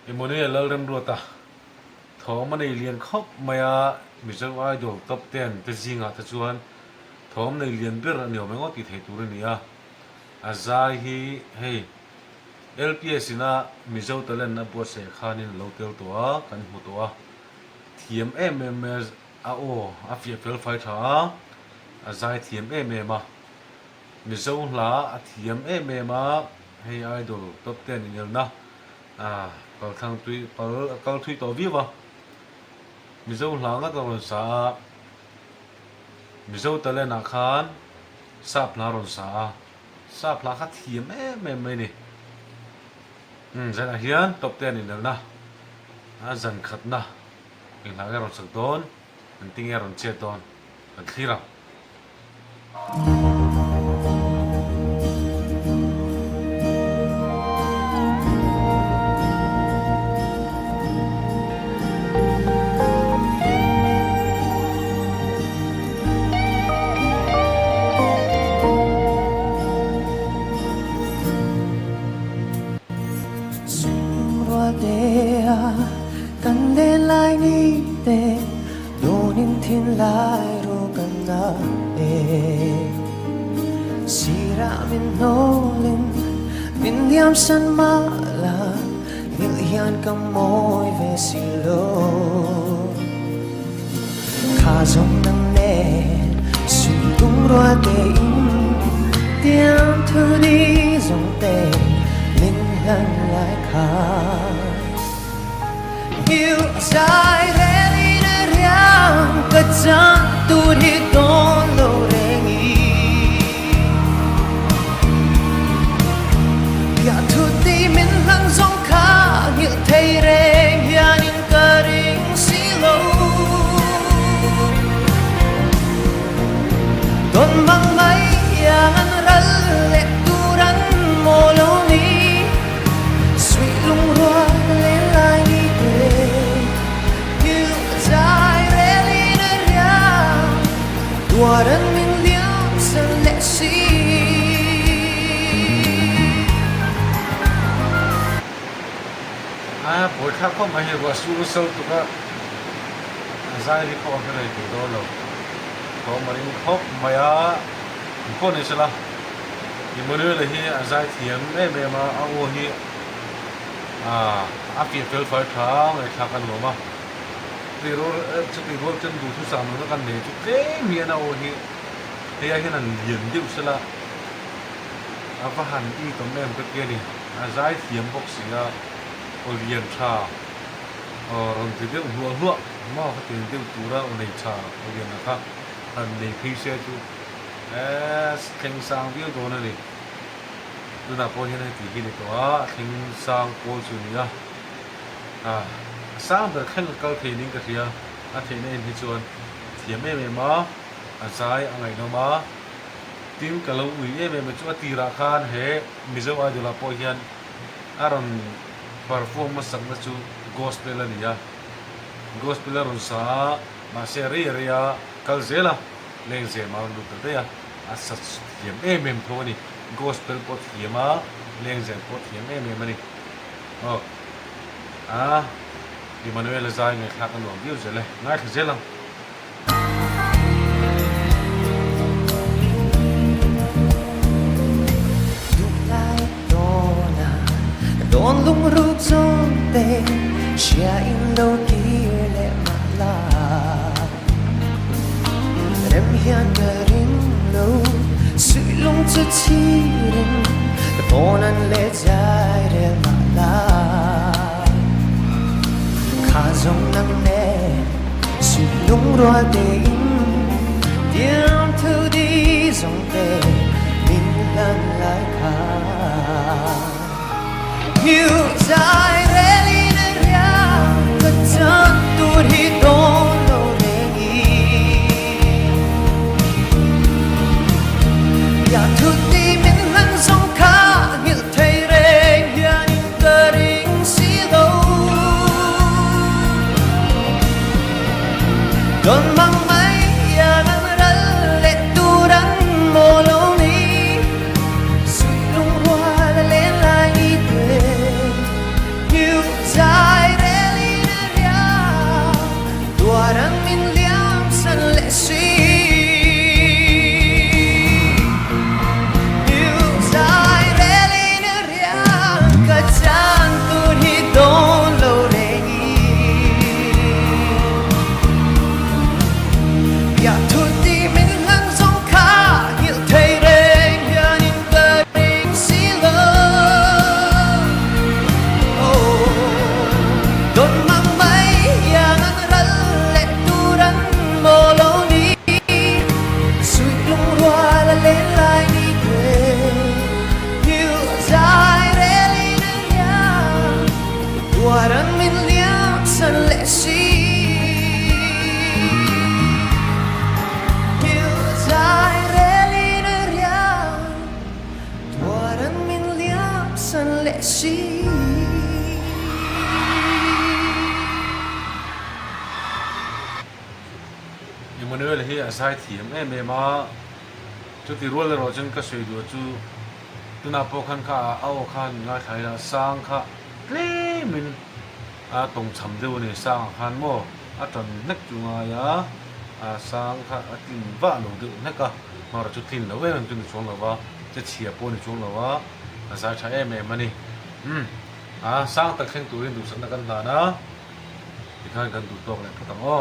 Emmanuel lalrem rota thom nei lian khop maya mizo idol top 10 te zinga ta chuan thom nei lian bir anio mengo ti thei tur ania azai hi hei LPS ina mizo talen na bo se khanin local to a kan hu to a thiam MMS a o a FPL fight ha azai thiam MM a mizo hla a thiam MM a hei idol top 10 in na kal thang tui kal thui to viva mizo hlang a ron sa mizo tale na khan sap na ron sa pla kha thiam em ni zana hian top 10 in na a zan khat na in la ron sak don an ting ron che don an thira kan de lai ni de do nin thin lai ro kan na e sira min no lin min diam san ma la mil hian kam moi ve si lo kha zong nang ne su tung ro de in diam thu ni zong te min lan lai kha yêu dài thế đi nơi riêng cất giang tu đi đón lâu đêm ý ya thu ti min lang zong kha như thấy reng ya nin ka ring si lo don mang mai ya an ral le tu ran mo lo ni sui lung rua le lai ni What a million so let's see bồi khắc có mấy người su sâu tụi các giải đi có cái này tụi đó rồi có mà đi khóc mày á con này sao là nhưng mà nữa là hi giải thiểm em mà ao hi áp việc tới phải tháo người khác ăn mà thì rồi chụp thì rồi chân đủ thứ sáu nó cần để chụp cái miệng nào hi thì ai hiện là liền điệu sao là và hẳn đi tấm em cái kia đi giải thiểm bốc xì liền trà rồi thì điệu hùa mà cái tiền điệu chủ ra liền trà liền là khác hẳn để khi xe chú kinh sang điệu đồ này đi tôi đã có hiện nay thì cái này có kinh sang cô chú nhá sáng được khen câu thì những cái gì thì nên thì chuan thì em mà giải anh ấy nó mà tim cái lâu uy em chú ti ra khan he mizo ai là po hian aron performance sang na chú gospel là nia gospel là sa mà sẽ ria kalzela lên sẽ mà lúc đó ya asat thì em thôi ni gospel pot thì mà lên sẽ pot thì em mà ni Emmanuel zai ngai khak an lom biu zele ngai kha zelang don lung rup zong te shia in lo ki le ma la rem hian ka ring lo sui lung chu chi ring don an le zai re ma la kha zong nang ne sui lung ro te in diam thu di zong te min lan lai kha yêu dài reli neria kacang turi dono rengi ya tuti min lan song ka ngil thei reng ya nin kering silo don mang mai ya nan ral le turan moloni sui lung hoa 山裂隙。Emmanuel hi asai thiam ma chu ti rol ro chen ka sei du chu tuna po khan kha au khan nga thai la sang kha tle min a tong cham deu ni sang khan mo a ton nek chu nga ya a sang kha a tin va lo du nek ka ma ra chu tin lo we ran chu ni chong lo wa che chia po ni chong lo wa a sa cha ma ni a sang ta khen tu rin du san na kan na na ti khan kan du tok le phatang o